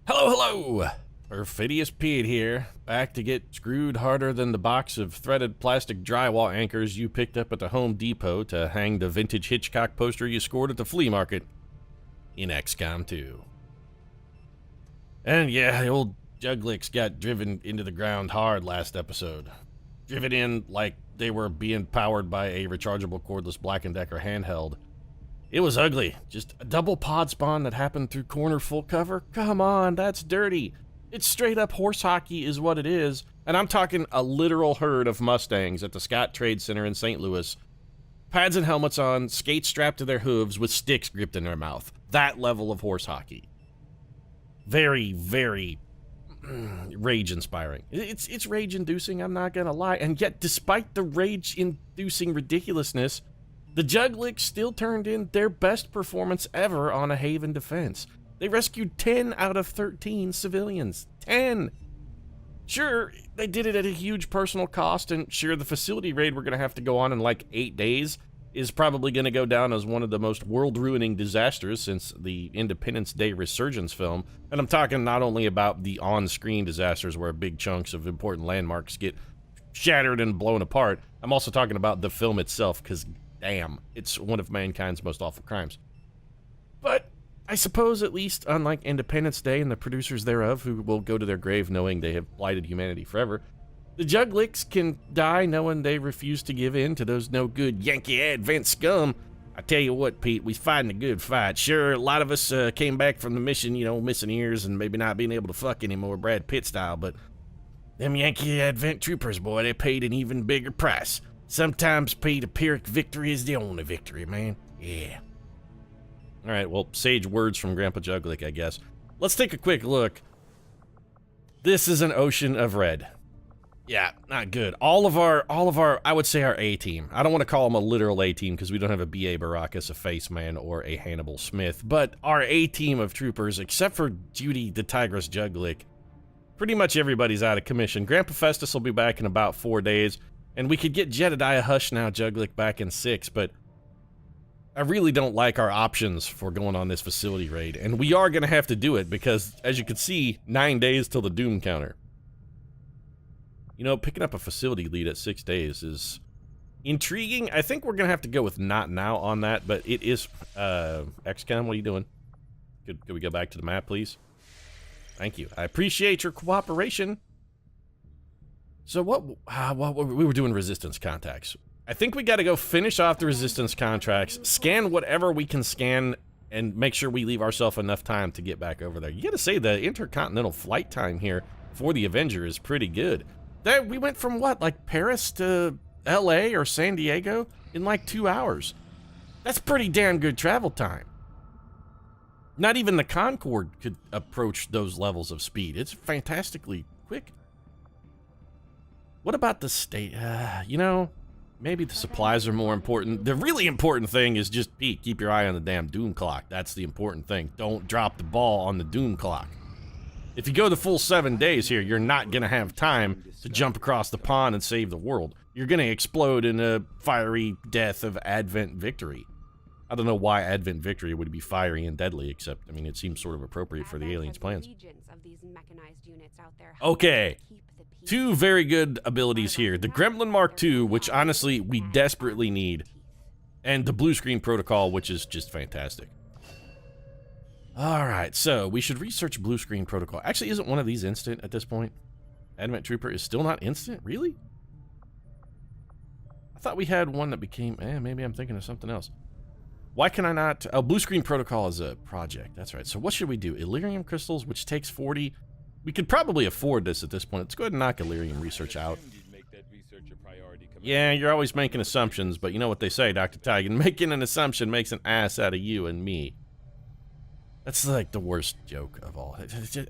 Hello! Perfidious Pete here, back to get screwed harder than the box of threaded plastic drywall anchors you picked up at the Home Depot to hang the vintage Hitchcock poster you scored at the flea market in XCOM 2. And yeah, the old Juglicks got driven into the ground hard last episode. Driven in like they were being powered by a rechargeable cordless Black & Decker handheld. It was ugly. Just a double pod spawn that happened through corner full cover? Come on, that's dirty. It's straight up horse hockey is what it is. And I'm talking a literal herd of Mustangs at the Scott Trade Center in St. Louis. Pads and helmets on, skates strapped to their hooves with sticks gripped in their mouth. That level of horse hockey. Very, very rage-inspiring. It's rage-inducing, I'm not gonna lie. And yet, despite the rage-inducing ridiculousness, the Juglicks still turned in their best performance ever on a Haven defense. They rescued 10 out of 13 civilians. 10! Sure, they did it at a huge personal cost, and sure, the facility raid we're going to have to go on in like 8 days is probably going to go down as one of the most world-ruining disasters since the Independence Day Resurgence film. And I'm talking not only about the on-screen disasters where big chunks of important landmarks get shattered and blown apart. I'm also talking about the film itself, because damn, it's one of mankind's most awful crimes. But I suppose at least, unlike Independence Day and the producers thereof, who will go to their grave knowing they have blighted humanity forever, the Juglicks can die knowing they refuse to give in to those no-good Yankee Advent scum. I tell you what, Pete, we fighting a good fight. Sure, a lot of us came back from the mission, you know, missing ears and maybe not being able to fuck anymore, Brad Pitt style, but them Yankee Advent troopers, boy, they paid an even bigger price. Sometimes, Pete, a Pyrrhic victory is the only victory, man. Yeah. Alright, well, sage words from Grandpa Juglick, I guess. Let's take a quick look. This is an ocean of red. Yeah, not good. All of our, I would say our A-team. I don't want to call them a literal A-team because we don't have a B.A. Baracus, a Faceman, or a Hannibal Smith. But our A-team of troopers, except for Judy the Tigress Juglick, pretty much everybody's out of commission. Grandpa Festus will be back in about 4 days. And we could get Jedediah Hush now Juglick back in 6, but I really don't like our options for going on this facility raid. And we are going to have to do it because, as you can see, 9 days till the doom counter. You know, picking up a facility lead at 6 days is intriguing. I think we're going to have to go with not now on that, but it is, XCOM, what are you doing? Could we go back to the map, please? Thank you. I appreciate your cooperation. So what we were doing resistance contacts. I think we got to go finish off the resistance contracts, scan whatever we can scan, and make sure we leave ourselves enough time to get back over there. You got to say the intercontinental flight time here for the Avenger is pretty good. We went from what, like Paris to LA or San Diego in like 2 hours. That's pretty damn good travel time. Not even the Concorde could approach those levels of speed. It's fantastically quick. What about the state? You know, maybe the supplies are more important. The really important thing is just, Pete, keep your eye on the damn doom clock. That's the important thing. Don't drop the ball on the doom clock. If you go the full 7 days here, you're not going to have time to jump across the pond and save the world. You're going to explode in a fiery death of Advent victory. I don't know why Advent victory would be fiery and deadly, except, I mean, it seems sort of appropriate for the aliens' plans. Okay. 2 very good abilities here. The Gremlin Mark II, which honestly we desperately need, and the blue screen protocol, which is just fantastic. Alright, so we should research blue screen protocol. Actually, isn't one of these instant at this point? Advent Trooper is still not instant? Really? I thought we had one that became... maybe I'm thinking of something else. Why can I not... Oh, blue screen protocol is a project. That's right. So what should we do? Illyrium crystals, which takes 40... We could probably afford this at this point. Let's go ahead and knock Illyrium research out. Yeah, you're always making assumptions, but you know what they say, Dr. Tigan. Making an assumption makes an ass out of you and me. That's like the worst joke of all.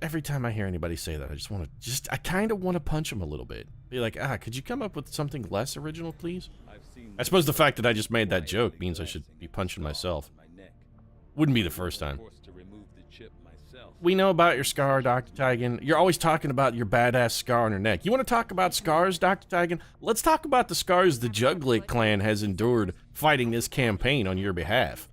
Every time I hear anybody say that, I kind of want to punch them a little bit. Be like, could you come up with something less original, please? I suppose the fact that I just made that joke means I should be punching myself. Wouldn't be the first time. We know about your scar, Dr. Tigan. You're always talking about your badass scar on your neck. You want to talk about scars, Dr. Tigan? Let's talk about the scars the Juglick clan has endured fighting this campaign on your behalf.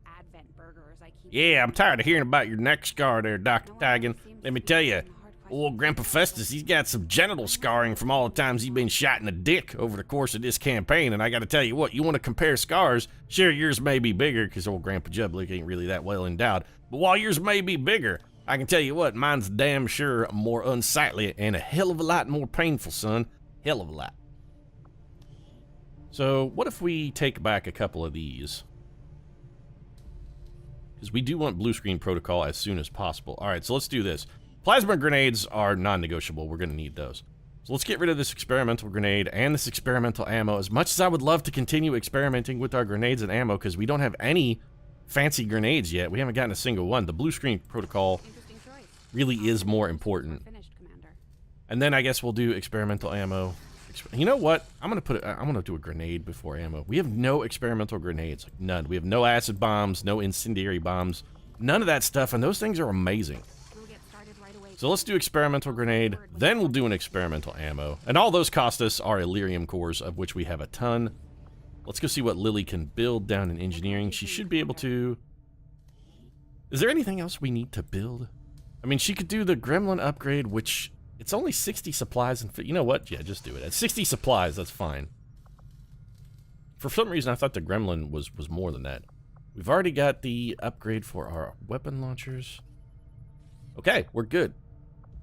Yeah, I'm tired of hearing about your neck scar there, Dr. Tigan. Let me tell you, old Grandpa Festus, he's got some genital scarring from all the times he's been shot in the dick over the course of this campaign, and I gotta tell you what, you want to compare scars, sure, yours may be bigger, because old Grandpa Jublick ain't really that well endowed, but while yours may be bigger, I can tell you what, mine's damn sure more unsightly and a hell of a lot more painful, son. Hell of a lot. So, what if we take back a couple of these? Because we do want blue screen protocol as soon as possible. Alright, so let's do this. Plasma grenades are non-negotiable. We're going to need those. So let's get rid of this experimental grenade and this experimental ammo. As much as I would love to continue experimenting with our grenades and ammo, because we don't have any fancy grenades yet. We haven't gotten a single one. The blue screen protocol really is more important. And then I guess we'll do experimental ammo. You know what? I'm gonna do a grenade before ammo. We have no experimental grenades, like none. We have no acid bombs, no incendiary bombs, none of that stuff, and those things are amazing. So let's do experimental grenade, then we'll do an experimental ammo. And all those cost us are Elerium cores, of which we have a ton. Let's go see what Lily can build down in engineering. She should be able to... Is there anything else we need to build? I mean, she could do the gremlin upgrade, which... It's only 60 supplies and... You know what? Yeah, just do it. At 60 supplies, that's fine. For some reason, I thought the gremlin was more than that. We've already got the upgrade for our weapon launchers. Okay, we're good.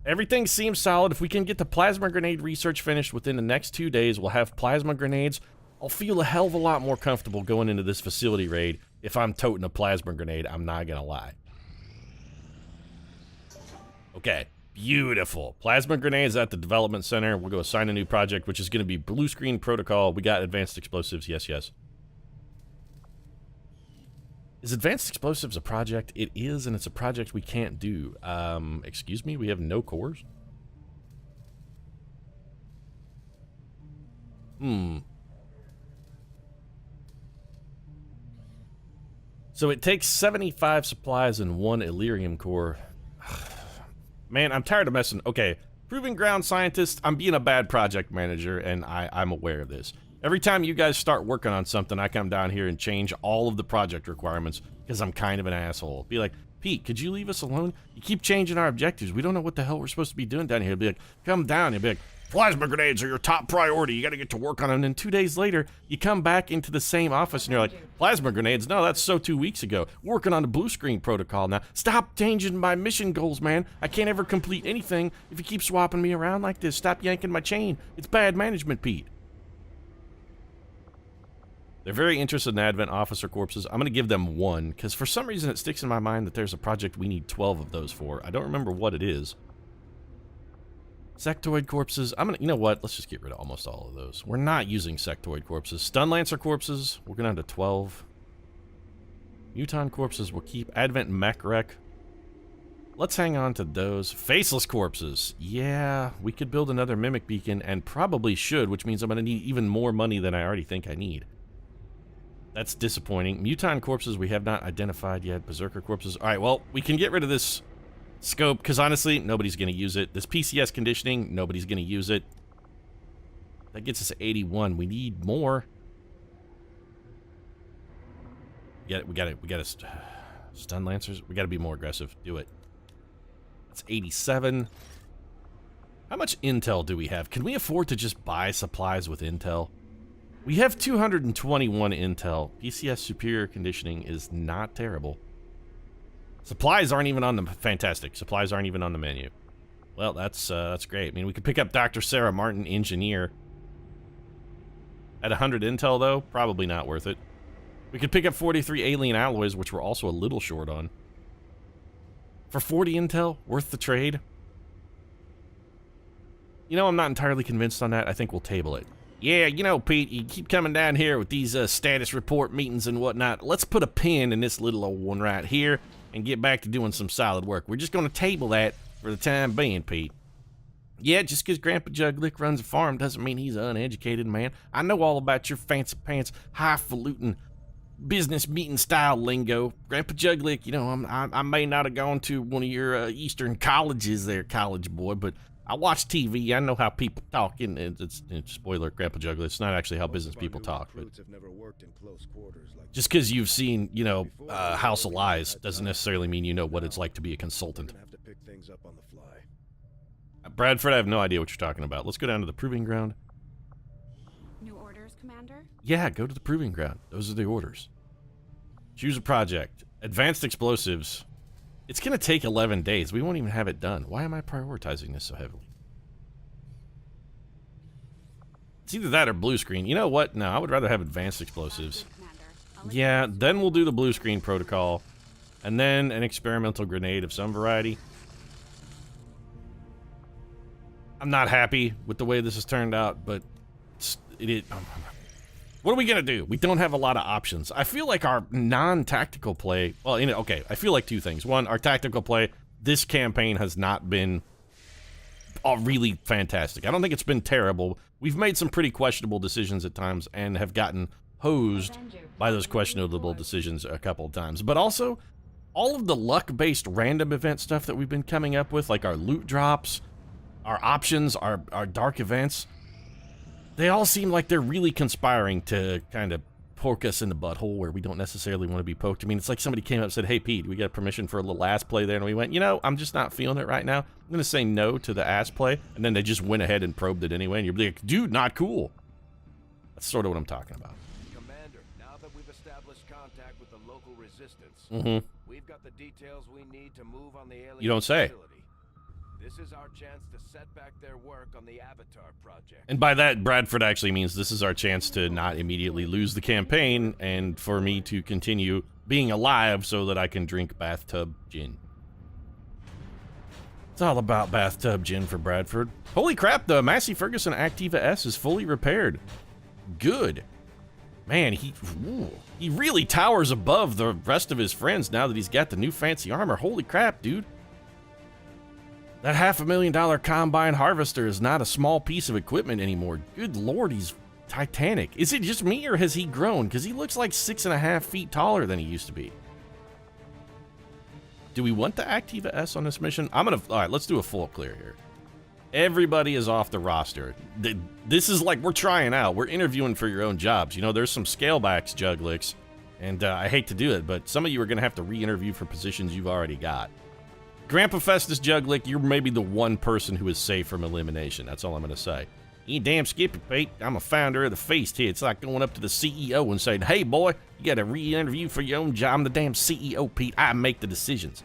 Everything seems solid. If we can get the plasma grenade research finished within the next 2 days, we'll have plasma grenades. I'll feel a hell of a lot more comfortable going into this facility raid if I'm toting a plasma grenade. I'm not gonna lie. Okay. Beautiful. Plasma grenades at the development center. We'll go assign a new project, which is going to be blue screen protocol. We got advanced explosives. Yes, yes. Is advanced explosives a project? It is, and it's a project we can't do. Excuse me? We have no cores? So it takes 75 supplies and 1 Elerium core. Man, I'm tired of messing. Okay, Proving Ground Scientist, I'm being a bad project manager, and I'm aware of this. Every time you guys start working on something, I come down here and change all of the project requirements because I'm kind of an asshole. Be like, Pete, could you leave us alone? You keep changing our objectives. We don't know what the hell we're supposed to be doing down here. Be like, come down. You'll be like, plasma grenades are your top priority. You got to get to work on them. And then 2 days later, you come back into the same office and you're like, plasma grenades? No, that's so 2 weeks ago. We're working on the blue screen protocol now. Stop changing my mission goals, man. I can't ever complete anything if you keep swapping me around like this. Stop yanking my chain. It's bad management, Pete. They're very interested in Advent officer corpses. I'm going to give them 1, because for some reason it sticks in my mind that there's a project we need 12 of those for. I don't remember what it is. Sectoid corpses. You know what? Let's just get rid of almost all of those. We're not using sectoid corpses. Stun Lancer corpses, we're going down to 12. Muton corpses we'll keep. Advent mech wreck. Let's hang on to those. Faceless corpses. Yeah, we could build another mimic beacon, and probably should, which means I'm going to need even more money than I already think I need. That's disappointing. Muton corpses we have not identified yet. Berserker corpses. Alright, well, we can get rid of this scope, because honestly, nobody's going to use it. This PCS conditioning, nobody's going to use it. That gets us 81. We need more. We got it. Stun Lancers. We got to be more aggressive. Do it. That's 87. How much intel do we have? Can we afford to just buy supplies with intel? We have 221 intel. PCS superior conditioning is not terrible. Supplies aren't even on the... Fantastic. Supplies aren't even on the menu. Well, that's great. I mean, we could pick up Dr. Sarah Martin, engineer. At 100 intel, though, probably not worth it. We could pick up 43 alien alloys, which we're also a little short on. For 40 intel, worth the trade? You know, I'm not entirely convinced on that. I think we'll table it. Yeah, you know, Pete, you keep coming down here with these status report meetings and whatnot. Let's put a pin in this little old one right here and get back to doing some solid work. We're just going to table that for the time being, Pete. Yeah, just because Grandpa Juglick runs a farm doesn't mean he's an uneducated man. I know all about your fancy pants, highfalutin business meeting style lingo. Grandpa Juglick, you know, I may not have gone to one of your Eastern colleges there, college boy, but I watch TV. I know how people talk. And it's spoiler, Grandpa Juggler. It's not actually how business people talk. But just because you've seen, you know, House of Lies doesn't necessarily mean you know what it's like to be a consultant. Bradford, I have no idea what you're talking about. Let's go down to the proving ground. New orders, Commander? Yeah, go to the proving ground. Those are the orders. Choose a project. Advanced explosives. It's going to take 11 days. We won't even have it done. Why am I prioritizing this so heavily? It's either that or blue screen. You know what? No, I would rather have advanced explosives. Yeah, then we'll do the blue screen protocol. And then an experimental grenade of some variety. I'm not happy with the way this has turned out, but what are we gonna do? We don't have a lot of options. I feel like our non-tactical play, well, you know, okay, I feel like two things. One, our tactical play, this campaign has not been really fantastic. I don't think it's been terrible. We've made some pretty questionable decisions at times and have gotten hosed by those questionable decisions a couple of times. But also, all of the luck-based random event stuff that we've been coming up with, like our loot drops, our options, our dark events, they all seem like they're really conspiring to kind of poke us in the butthole where we don't necessarily want to be poked. I mean, it's like somebody came up and said, hey, Pete, we got permission for a little ass play there? And we went, you know, I'm just not feeling it right now. I'm going to say no to the ass play. And then they just went ahead and probed it anyway. And you're like, dude, not cool. That's sort of what I'm talking about. Commander, now that we've established contact with the local resistance, we've got the details we need to move on the alien You don't say. facility. This is our chance to set back their work on the Avatar project. And by that, Bradford actually means this is our chance to not immediately lose the campaign and for me to continue being alive so that I can drink bathtub gin. It's all about bathtub gin for Bradford. Holy crap, the Massey Ferguson Activa S is fully repaired. Good. Man, he really towers above the rest of his friends now that he's got the new fancy armor. Holy crap, dude. That $500,000 combine harvester is not a small piece of equipment anymore. Good lord, he's titanic. Is it just me or has he grown? Because he looks like 6.5 feet taller than he used to be. Do we want the Activa S on this mission? All right, let's do a full clear here. Everybody is off the roster. This is like we're trying out. We're interviewing for your own jobs. You know, there's some scalebacks, Juglicks, and I hate to do it, but some of you are going to have to re-interview for positions you've already got. Grandpa Festus Juglick, you're maybe the one person who is safe from elimination. That's all I'm going to say. You damn skippy, Pete. I'm a founder of the Feast here. It's like going up to the CEO and saying, hey, boy, you got to re-interview for your own job. I'm the damn CEO, Pete. I make the decisions.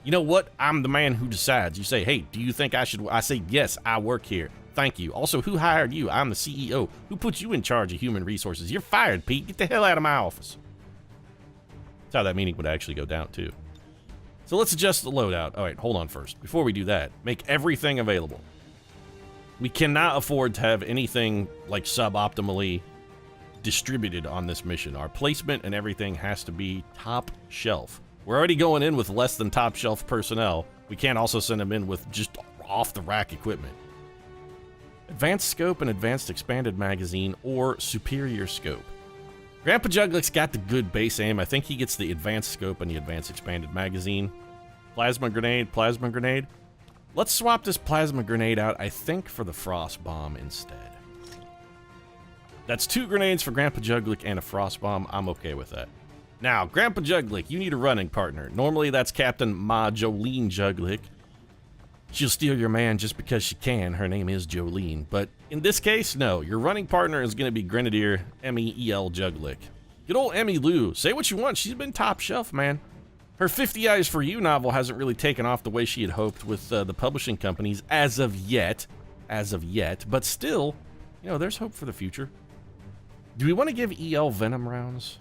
You know what? I'm the man who decides. You say, hey, do you think I should? I say, yes, I work here. Thank you. Also, who hired you? I'm the CEO. Who put you in charge of human resources? You're fired, Pete. Get the hell out of my office. That's how that meeting would actually go down, too. So let's adjust the loadout. All right, hold on first. Before we do that, make everything available. We cannot afford to have anything like suboptimally distributed on this mission. Our placement and everything has to be top shelf. We're already going in with less than top shelf personnel. We can't also send them in with just off the rack equipment. Advanced scope and advanced expanded magazine or superior scope. Grandpa Juglick's got the good base aim. I think he gets the advanced scope and the advanced expanded magazine. Plasma grenade, plasma grenade. Let's swap this plasma grenade out, I think, for the frost bomb instead. That's 2 grenades for Grandpa Juglick and a frost bomb. I'm okay with that. Now, Grandpa Juglick, you need a running partner. Normally, that's Captain Ma Jolene Juglick. She'll steal your man just because she can. Her name is Jolene. But in this case, no. Your running partner is going to be Grenadier M.E.E.L. Juglick. Good old Emmy Lou. Say what you want. She's been top shelf, man. Her 50 Eyes for You novel hasn't really taken off the way she had hoped with the publishing companies as of yet. But still, you know, there's hope for the future. Do we want to give E.L. Venom rounds?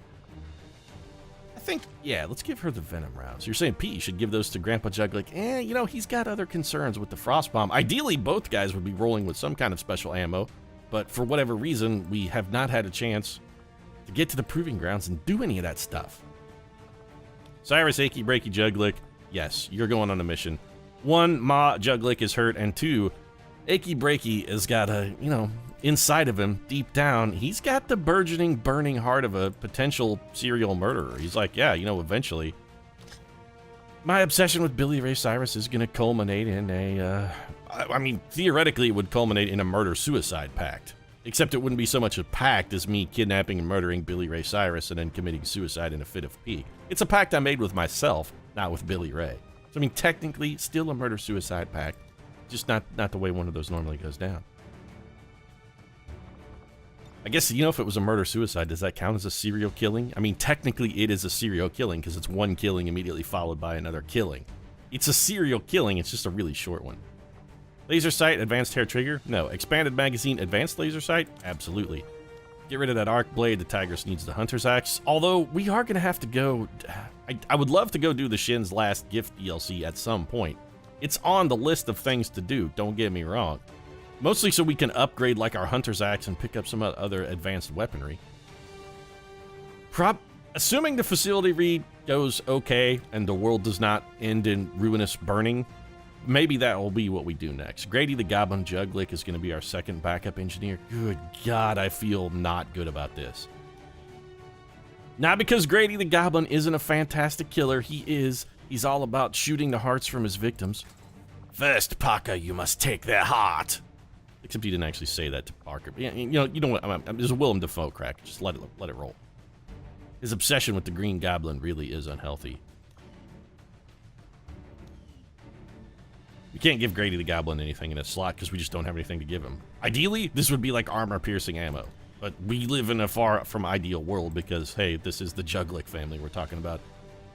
I think, yeah, let's give her the Venom rounds. You're saying, Pete, you should give those to Grandpa Juglick. You know, he's got other concerns with the Frost Bomb. Ideally, both guys would be rolling with some kind of special ammo, but for whatever reason, we have not had a chance to get to the proving grounds and do any of that stuff. Cyrus Achy Breaky Juglick, yes, you're going on a mission. 1, Ma Juglick is hurt, and 2, Achy Breaky has got a, you know, inside of him, deep down, he's got the burgeoning, burning heart of a potential serial murderer. He's like, yeah, you know, eventually, my obsession with Billy Ray Cyrus is going to culminate in a, I mean, theoretically, it would culminate in a murder-suicide pact. Except it wouldn't be so much a pact as me kidnapping and murdering Billy Ray Cyrus and then committing suicide in a fit of pique. It's a pact I made with myself, not with Billy Ray. So, I mean, technically, still a murder-suicide pact. Just not the way one of those normally goes down. I guess, you know, if it was a murder-suicide, does that count as a serial killing? I mean, technically it is a serial killing because it's one killing immediately followed by another killing. It's a serial killing, it's just a really short one. Laser sight, advanced hair trigger? No. Expanded magazine, advanced laser sight? Absolutely. Get rid of that arc blade, the Tigress needs the Hunter's Axe. Although, we are going to have to go... I would love to go do the Shen's Last Gift DLC at some point. It's on the list of things to do, don't get me wrong. Mostly so we can upgrade like our Hunter's Axe and pick up some other advanced weaponry. Assuming the facility read goes okay and the world does not end in ruinous burning, maybe that will be what we do next. Grady the Goblin Juglick is going to be our second backup engineer. Good God, I feel not good about this. Not because Grady the Goblin isn't a fantastic killer, he is. He's all about shooting the hearts from his victims. First, Parker, you must take their heart. Except he didn't actually say that to Parker. But, you know what? There's a Willem Dafoe crack. Just let it roll. His obsession with the Green Goblin really is unhealthy. We can't give Grady the Goblin anything in a slot because we just don't have anything to give him. Ideally, this would be like armor-piercing ammo. But we live in a far from ideal world because, hey, this is the Juglick family we're talking about.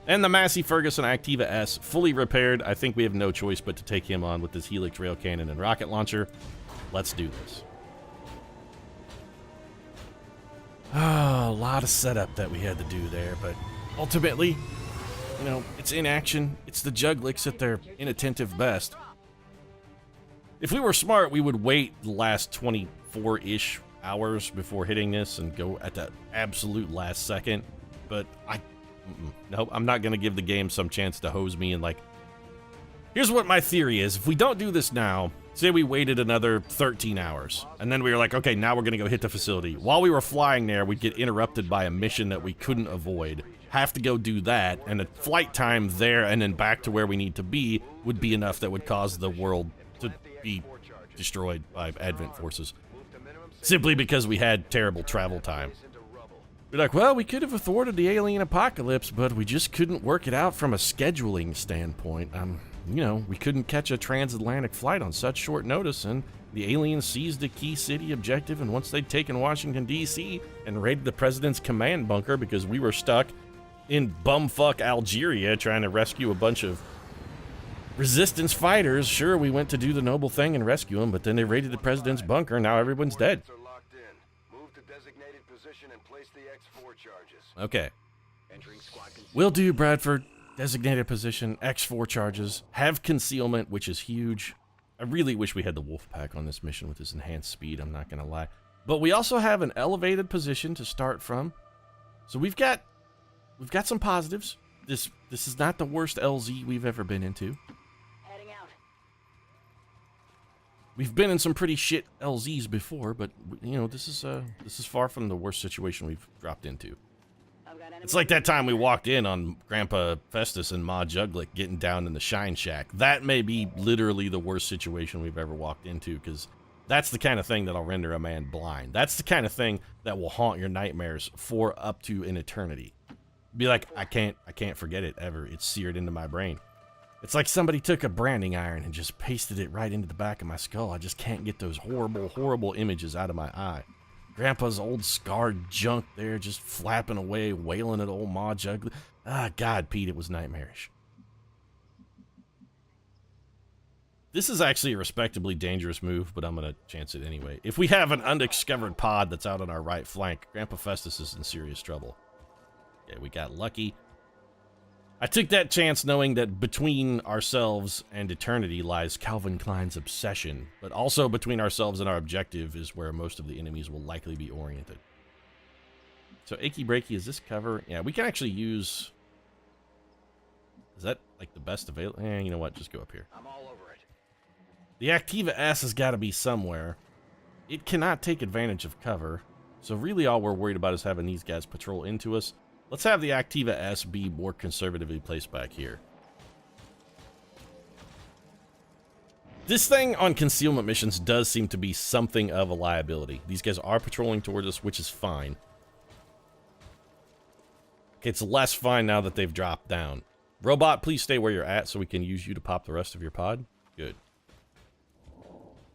And the Massey Ferguson Activa S, fully repaired. I think we have no choice but to take him on with this Helix rail cannon and rocket launcher. Let's do this. Oh, a lot of setup that we had to do there, but ultimately, you know, it's inaction. It's the Juglicks at their inattentive best. If we were smart, we would wait the last 24-ish hours before hitting this and go at the absolute last second. But nope, I'm not going to give the game some chance to hose me and like... Here's what my theory is. If we don't do this now... Say we waited another 13 hours, and then we were like, okay, now we're going to go hit the facility. While we were flying there, we'd get interrupted by a mission that we couldn't avoid. Have to go do that, and the flight time there and then back to where we need to be would be enough that would cause the world to be destroyed by Advent forces. Simply because we had terrible travel time. We're like, well, we could have thwarted the alien apocalypse, but we just couldn't work it out from a scheduling standpoint. You know, we couldn't catch a transatlantic flight on such short notice, and the aliens seized a key city objective, and once they'd taken Washington, D.C., and raided the president's command bunker because we were stuck in bumfuck Algeria trying to rescue a bunch of resistance fighters. Sure, we went to do the noble thing and rescue them, but then they raided the president's bunker, and now everyone's dead. Okay. Will do, Bradford. Designated position, X4 charges, have concealment, which is huge. I really wish we had the wolf pack on this mission with this enhanced speed, I'm not gonna lie. But we also have an elevated position to start from. So we've got some positives. This is not the worst LZ we've ever been into. Heading out. We've been in some pretty shit LZs before, but you know, this is far from the worst situation we've dropped into. It's like that time we walked in on Grandpa Festus and Ma Juglick getting down in the Shine Shack. That may be literally the worst situation we've ever walked into, because that's the kind of thing that'll render a man blind. That's the kind of thing that will haunt your nightmares for up to an eternity. Be like, I can't forget it ever. It's seared into my brain. It's like somebody took a branding iron and just pasted it right into the back of my skull. I just can't get those horrible, horrible images out of my eye. Grandpa's old scarred junk there just flapping away, wailing at old Ma Juglick. Ah, God, Pete, it was nightmarish. This is actually a respectably dangerous move, but I'm going to chance it anyway. If we have an undiscovered pod that's out on our right flank, Grandpa Festus is in serious trouble. Okay, we got lucky. I took that chance knowing that between ourselves and eternity lies Calvin Klein's obsession, but also between ourselves and our objective is where most of the enemies will likely be oriented. So Achy Breaky, is this cover? Yeah, we can actually use... Is that like the best available? You know what? Just go up here. I'm all over it. The Activa S has got to be somewhere. It cannot take advantage of cover, so really all we're worried about is having these guys patrol into us. Let's have the Activa S be more conservatively placed back here. This thing on concealment missions does seem to be something of a liability. These guys are patrolling towards us, which is fine. It's less fine now that they've dropped down. Robot, please stay where you're at so we can use you to pop the rest of your pod. Good.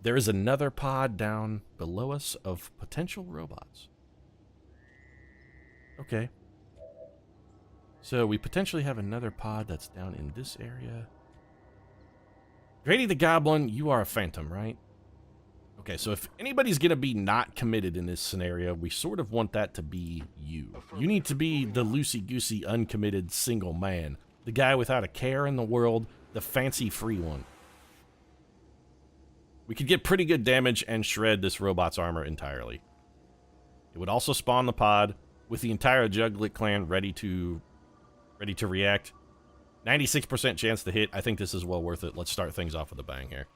There is another pod down below us of potential robots. Okay. So we potentially have another pod that's down in this area. Grady the Goblin, you are a phantom, right? Okay, so if anybody's going to be not committed in this scenario, we sort of want that to be you. You need to be the loosey-goosey, uncommitted single man. The guy without a care in the world, the fancy free one. We could get pretty good damage and shred this robot's armor entirely. It would also spawn the pod with the entire Juglet clan ready to react. 96% chance to hit. I think this is well worth it. Let's start things off with a bang here.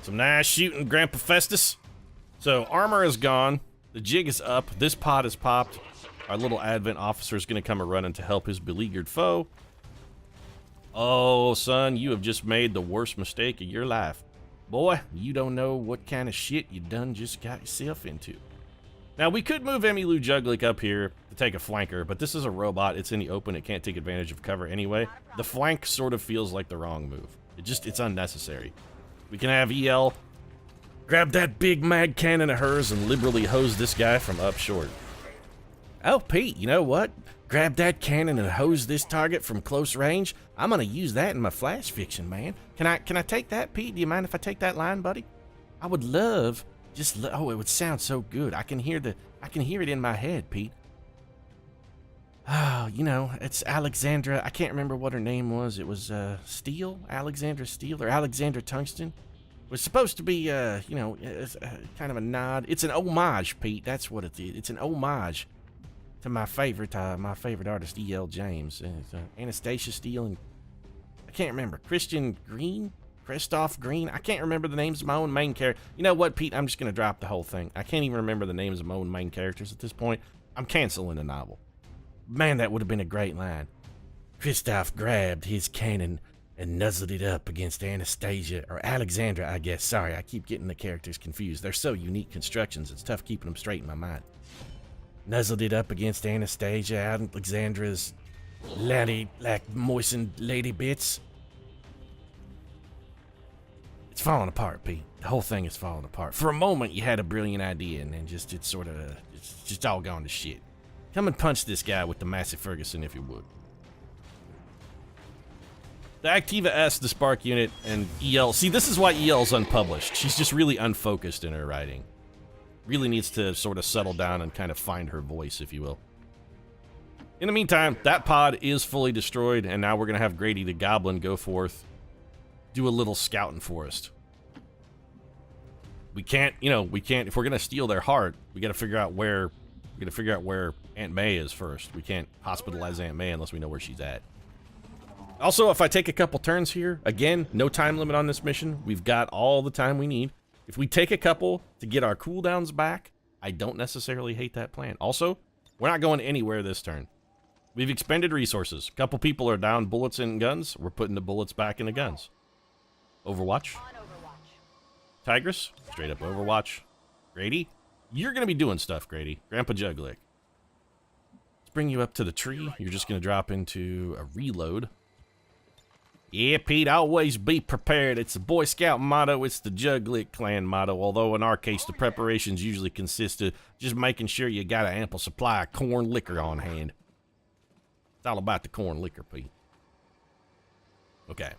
Some nice shooting, Grandpa Festus. So armor is gone. The jig is up. This pod is popped. Our little Advent officer is going to come a-running to help his beleaguered foe. Oh, son, you have just made the worst mistake of your life. Boy, you don't know what kind of shit you done just got yourself into. Now, we could move Emmylou Juglik up here to take a flanker, but this is a robot. It's in the open. It can't take advantage of cover anyway. The flank sort of feels like the wrong move. It's unnecessary. We can have EL grab that big mag cannon of hers and liberally hose this guy from up short. Oh, Pete, you know what? Grab that cannon and hose this target from close range. I'm gonna use that in my flash fiction, man. Can I take that, Pete? Do you mind if I take that line, buddy? I would love, oh, it would sound so good. I can hear it in my head, Pete. Oh, you know, it's Alexandra. I can't remember what her name was. It was Steele, Alexandra Steele, or Alexandra Tungsten. It was supposed to be, you know, kind of a nod. It's an homage, Pete. That's what it is. It's an homage to my favorite artist, E.L. James. Anastasia Steele and I can't remember. Christoph Green. I can't remember the names of my own main character. You know what, Pete? I'm just gonna drop the whole thing. I can't even remember the names of my own main characters at this point. I'm canceling the novel. Man, that would have been a great line. Christoph grabbed his cannon and nuzzled it up against Anastasia, or Alexandra, I guess. Sorry, I keep getting the characters confused. They're so unique constructions, it's tough keeping them straight in my mind. Nuzzled it up against Anastasia, Alexandra's moistened lady bits. It's falling apart, Pete. The whole thing is falling apart. For a moment, you had a brilliant idea, and then it's just all gone to shit. Come and punch this guy with the Massey Ferguson, if you would. The Activa S, the Spark unit, and EL. See, this is why EL's unpublished. She's just really unfocused in her writing. Really needs to sort of settle down and kind of find her voice, if you will. In the meantime, that pod is fully destroyed, and now we're going to have Grady the Goblin go forth, do a little scouting for us. We can't, if we're going to steal their heart, we got to figure out where Aunt May is first. We can't hospitalize Aunt May unless we know where she's at. Also, if I take a couple turns here, again, no time limit on this mission. We've got all the time we need. If we take a couple to get our cooldowns back, I don't necessarily hate that plan. Also, we're not going anywhere this turn. We've expended resources. A couple people are down bullets and guns. We're putting the bullets back in the guns. Overwatch. Tigress, straight up Overwatch. Grady, you're going to be doing stuff, Grady. Grandpa Juglik. Let's bring you up to the tree. You're just going to drop into a reload. Yeah, Pete, always be prepared. It's the Boy Scout motto. It's the Juglit clan motto, although in our case, the preparations usually consist of just making sure you got an ample supply of corn liquor on hand. It's all about the corn liquor, Pete. Okay.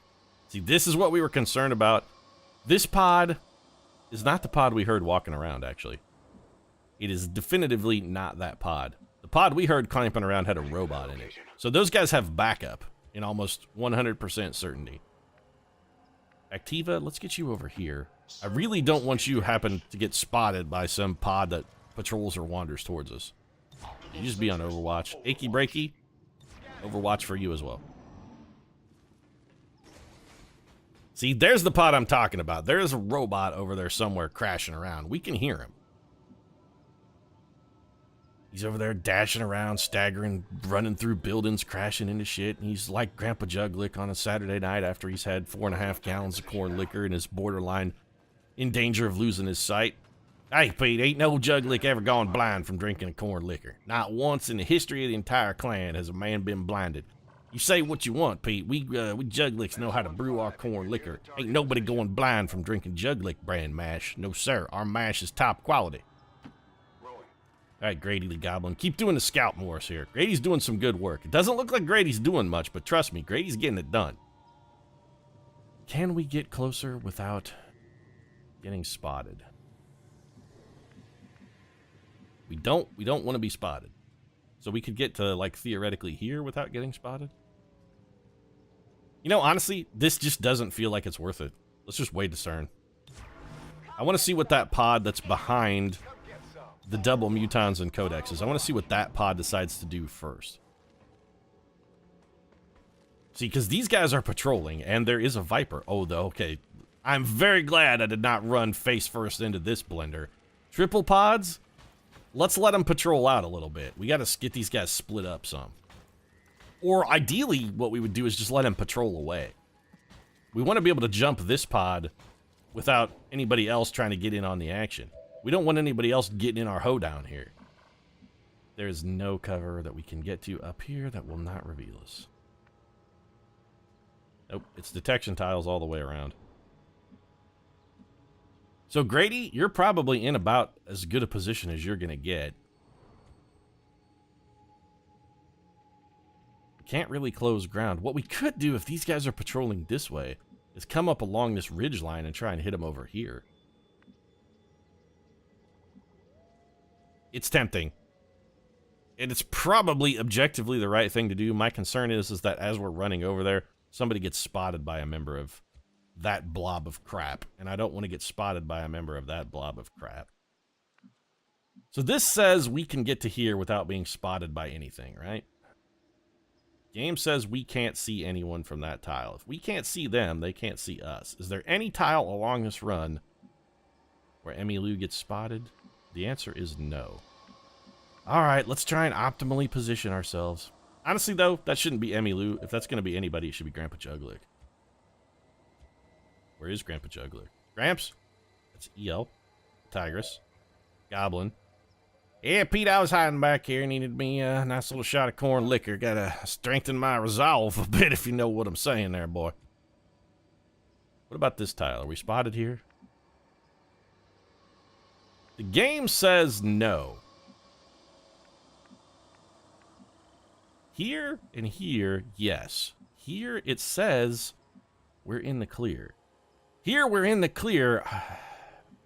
See, this is what we were concerned about. This pod is not the pod we heard walking around, actually. It is definitively not that pod. The pod we heard clamping around had a robot in it. So those guys have backup in almost 100% certainty. Activa, let's get you over here. I really don't want you happen to get spotted by some pod that patrols or wanders towards us. You just be on Overwatch. Achy Breaky, Overwatch for you as well. See, there's the pod I'm talking about. There's a robot over there somewhere crashing around. We can hear him. He's over there dashing around, staggering, running through buildings, crashing into shit. And he's like Grandpa Juglik on a Saturday night after he's had 4.5 gallons of corn liquor and is borderline in danger of losing his sight. Hey, Pete, ain't no juglick ever gone blind from drinking a corn liquor. Not once in the history of the entire clan has a man been blinded. You say what you want, Pete. We juglicks know how to brew our corn liquor. Ain't nobody going blind from drinking juglick brand mash. No, sir. Our mash is top quality. All right, Grady the Goblin. Keep doing the scout Morris here. Grady's doing some good work. It doesn't look like Grady's doing much, but trust me, Grady's getting it done. Can we get closer without getting spotted? We don't want to be spotted. So we could get to, like, theoretically here without getting spotted. You know, honestly, this just doesn't feel like it's worth it. Let's just wait to CERN. I want to see what that pod that's behind the double mutons and codexes. I want to see what that pod decides to do first. See, because these guys are patrolling, and there is a Viper. Oh, okay. I'm very glad I did not run face first into this blender. Triple pods? Let's let them patrol out a little bit. We got to get these guys split up some. Or ideally, what we would do is just let them patrol away. We want to be able to jump this pod without anybody else trying to get in on the action. We don't want anybody else getting in our hoedown here. There's no cover that we can get to up here that will not reveal us. Nope, it's detection tiles all the way around. So, Grady, you're probably in about as good a position as you're going to get. Can't really close ground. What we could do if these guys are patrolling this way is come up along this ridge line and try and hit them over here. It's tempting. And it's probably objectively the right thing to do. My concern is that as we're running over there, somebody gets spotted by a member of that blob of crap, and I don't want to get spotted by a member of that blob of crap. So this says we can get to here without being spotted by anything, right? Game says we can't see anyone from that tile. If we can't see them, they can't see us. Is there any tile along this run where Emmylou gets spotted? The answer is no. All right, let's try and optimally position ourselves. Honestly, though, that shouldn't be Emmylou. If that's going to be anybody, it should be Grandpa Juglick. Where is Grandpa Juggler? Gramps? That's EL. Tigress. Goblin. Yeah, Pete, I was hiding back here. Needed me a nice little shot of corn liquor. Gotta strengthen my resolve a bit, if you know what I'm saying there, boy. What about this tile? Are we spotted here? The game says no. Here and here, yes. Here it says we're in the clear. Here we're in the clear.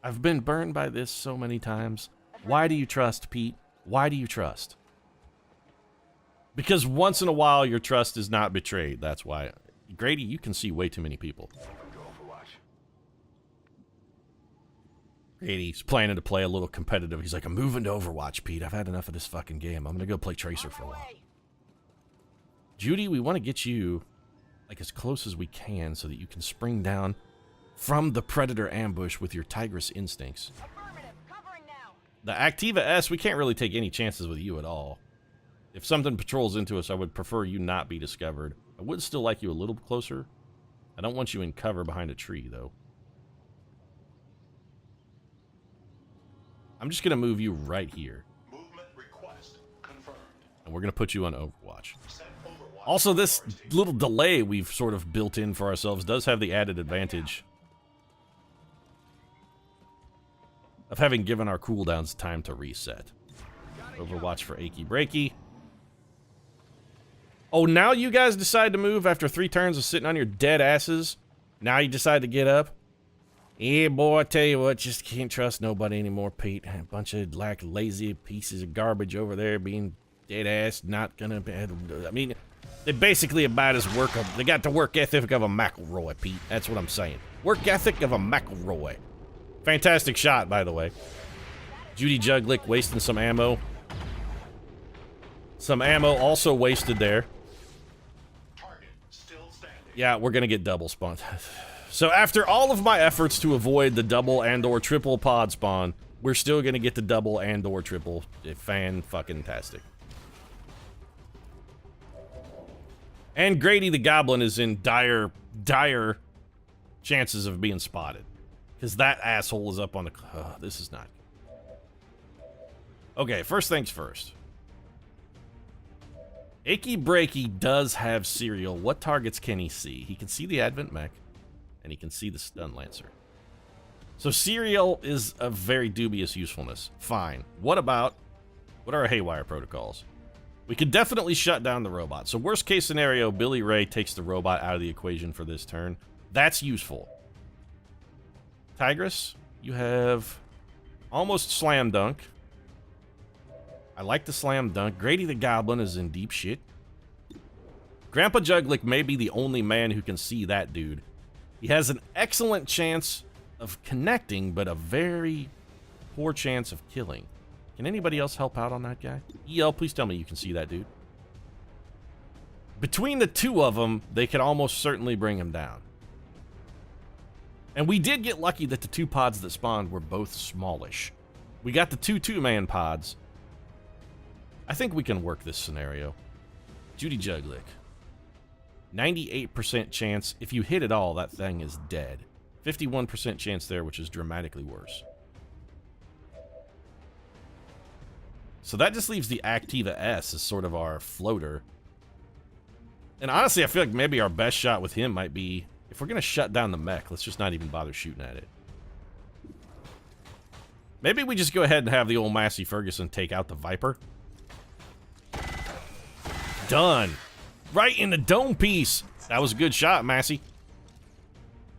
I've been burned by this so many times. Why do you trust, Pete? Why do you trust? Because once in a while your trust is not betrayed. That's why. Grady, you can see way too many people. Grady's planning to play a little competitive. He's like, I'm moving to Overwatch, Pete. I've had enough of this fucking game. I'm going to go play Tracer for a while. Judy, we want to get you like as close as we can so that you can spring down from the predator ambush with your tigress instincts. The Activa S, we can't really take any chances with you at all. If something patrols into us, I would prefer you not be discovered. I would still like you a little closer. I don't want you in cover behind a tree, though. I'm just going to move you right here. Movement request confirmed. And we're going to put you on Overwatch. Also, this little delay we've sort of built in for ourselves does have the added advantage of having given our cooldowns time to reset. Overwatch for Achy Breaky. Oh, now you guys decide to move after 3 turns of sitting on your dead asses? Now you decide to get up? Yeah, boy, I tell you what, just can't trust nobody anymore, Pete. A bunch of, like, lazy pieces of garbage over there being dead ass, not gonna be... I mean, they're basically about as they got the work ethic of a McElroy, Pete. That's what I'm saying. Work ethic of a McElroy. Fantastic shot, by the way. Judy Juglick wasting some ammo. Some ammo also wasted there. Target still standing. Yeah, we're gonna get double spawned. So after all of my efforts to avoid the double and or triple pod spawn, we're still gonna get the double and or triple. Fan-fucking-tastic. And Grady the Goblin is in dire chances of being spotted. Because that asshole is up on the... Oh, this is not... Okay, first things first. Achy Breaky does have Serial. What targets can he see? He can see the Advent Mech, and he can see the Stun Lancer. So Serial is of very dubious usefulness. Fine. What are our Haywire protocols? We could definitely shut down the robot. So worst case scenario, Billy Ray takes the robot out of the equation for this turn. That's useful. Tigress, you have almost Slam Dunk. I like the Slam Dunk. Grady the Goblin is in deep shit. Grandpa Juglick may be the only man who can see that dude. He has an excellent chance of connecting, but a very poor chance of killing. Can anybody else help out on that guy? EL, please tell me you can see that dude. Between the two of them, they could almost certainly bring him down. And we did get lucky that the two pods that spawned were both smallish. We got the two two-man pods. I think we can work this scenario. Judy Juglick. 98% chance. If you hit it all, that thing is dead. 51% chance there, which is dramatically worse. So that just leaves the Activa S as sort of our floater. And honestly, I feel like maybe our best shot with him might be, if we're going to shut down the mech, let's just not even bother shooting at it. Maybe we just go ahead and have the old Massey Ferguson take out the Viper. Done. Right in the dome piece. That was a good shot, Massey.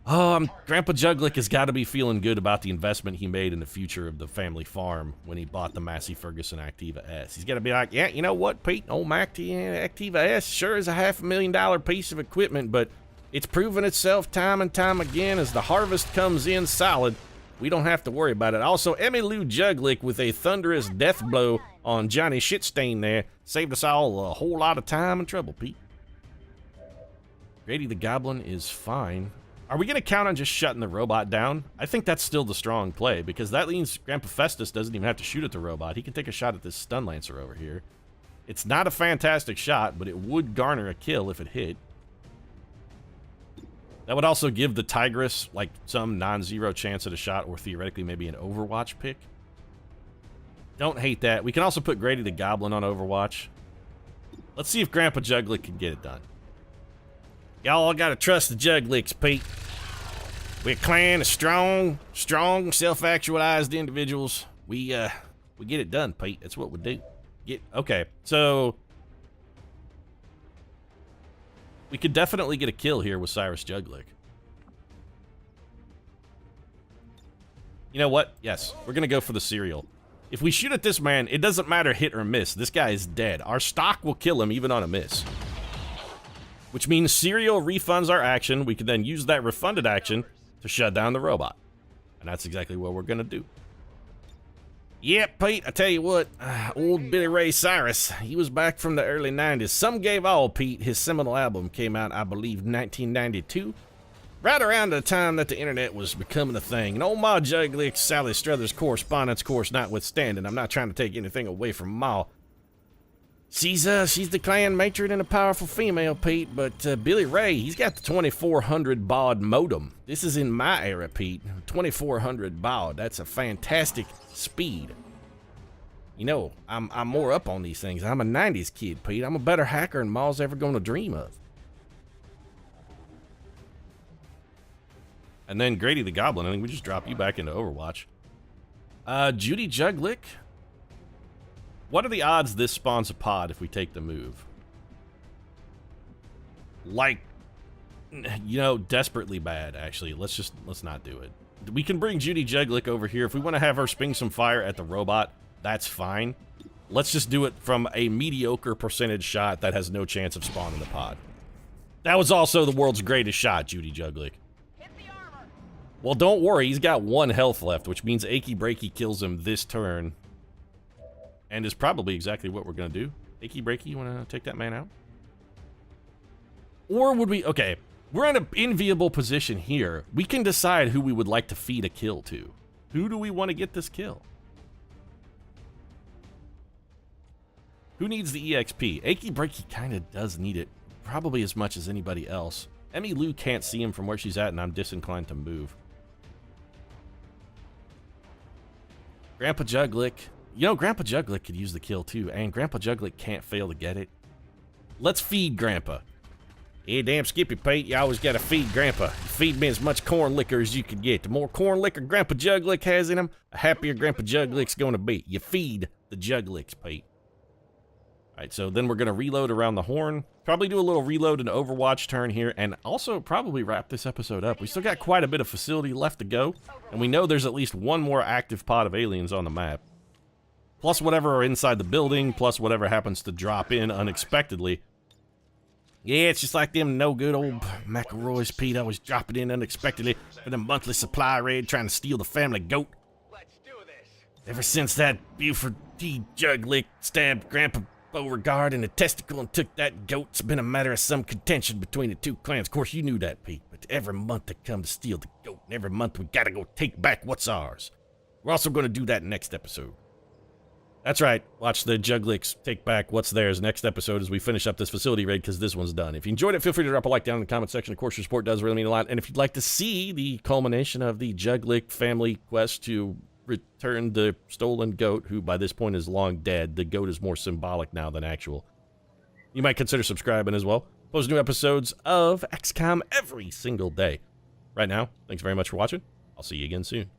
Grandpa Juglick has got to be feeling good about the investment he made in the future of the family farm when he bought the Massey Ferguson Activa S. He's got to be like, yeah, you know what, Pete? Old Activa S sure is a $500,000 piece of equipment, but it's proven itself time and time again as the harvest comes in solid. We don't have to worry about it. Also, Emmy Lou Juglick with a thunderous death blow on Johnny Shitstain there saved us all a whole lot of time and trouble, Pete. Grady the Goblin is fine. Are we going to count on just shutting the robot down? I think that's still the strong play, because that means Grandpa Festus doesn't even have to shoot at the robot. He can take a shot at this Stun Lancer over here. It's not a fantastic shot, but it would garner a kill if it hit. That would also give the Tigress, like, some non-zero chance at a shot, or theoretically maybe an Overwatch pick. Don't hate that. We can also put Grady the Goblin on Overwatch. Let's see if Grandpa Juglick can get it done. Y'all gotta trust the Juglicks, Pete. We're a clan of strong, self-actualized individuals. We get it done, Pete. That's what we do. Okay, so we could definitely get a kill here with Cyrus Juglick. You know what? Yes, we're gonna go for the Serial. If we shoot at this man, it doesn't matter hit or miss. This guy is dead. Our stock will kill him even on a miss. Which means Serial refunds our action. We can then use that refunded action to shut down the robot. And that's exactly what we're going to do. Yep, Pete, I tell you what. Old Billy Ray Cyrus, he was back from the early 90s. Some Gave All, Pete. His seminal album came out, I believe, 1992. Right around the time that the internet was becoming a thing. And old Ma Juglick, Sally Struthers correspondence course notwithstanding. I'm not trying to take anything away from Ma. She's the clan matron and a powerful female, Pete, but Billy Ray, he's got the 2400 baud modem. This is in my era, Pete. 2400 baud. That's a fantastic speed. You know, I'm more up on these things. I'm a 90s kid, Pete. I'm a better hacker than Ma's ever going to dream of. And then Grady the Goblin, I think we just drop you back into Overwatch. Judy Juglick. What are the odds this spawns a pod if we take the move? Like, you know, desperately bad, actually. Let's not do it. We can bring Judy Juglick over here. If we want to have her sping some fire at the robot, that's fine. Let's just do it from a mediocre percentage shot that has no chance of spawning the pod. That was also the world's greatest shot, Judy Juglick. Well, don't worry. He's got 1 health left, which means Achy Breaky kills him this turn. And is probably exactly what we're going to do. Achy Breaky, you want to take that man out? Or would we... Okay, we're in an enviable position here. We can decide who we would like to feed a kill to. Who do we want to get this kill? Who needs the EXP? Achy Breaky kind of does need it. Probably as much as anybody else. Emmy Lou can't see him from where she's at, and I'm disinclined to move. Grandpa Juglick... You know, Grandpa Juglet could use the kill too, and Grandpa Juglet can't fail to get it. Let's feed Grandpa. Yeah, damn Skippy Pete, you always gotta feed Grandpa. You feed me as much corn liquor as you can get. The more corn liquor Grandpa Juglet has in him, the happier Grandpa Juglet's gonna be. You feed the Juglicks, Pete. Alright, so then we're gonna reload around the horn. Probably do a little reload and Overwatch turn here, and also probably wrap this episode up. We still got quite a bit of facility left to go, and we know there's at least one more active pod of aliens on the map. Plus whatever are inside the building, plus whatever happens to drop in unexpectedly. Yeah, it's just like them no good old McElroy's, Pete, always dropping in unexpectedly for the monthly supply raid trying to steal the family goat. Let's do this. Ever since that Buford T. Juglick stabbed Grandpa Beauregard in the testicle and took that goat, it's been a matter of some contention between the two clans. Of course, you knew that, Pete, but every month they come to steal the goat, and every month we gotta go take back what's ours. We're also gonna do that next episode. That's right, watch the Juglicks take back what's theirs next episode as we finish up this facility raid, because this one's done. If you enjoyed it, feel free to drop a like down in the comment section. Of course, your support does really mean a lot. And if you'd like to see the culmination of the Juglick family quest to return the stolen goat, who by this point is long dead, the goat is more symbolic now than actual, you might consider subscribing as well. Post new episodes of XCOM every single day. Right now, thanks very much for watching. I'll see you again soon.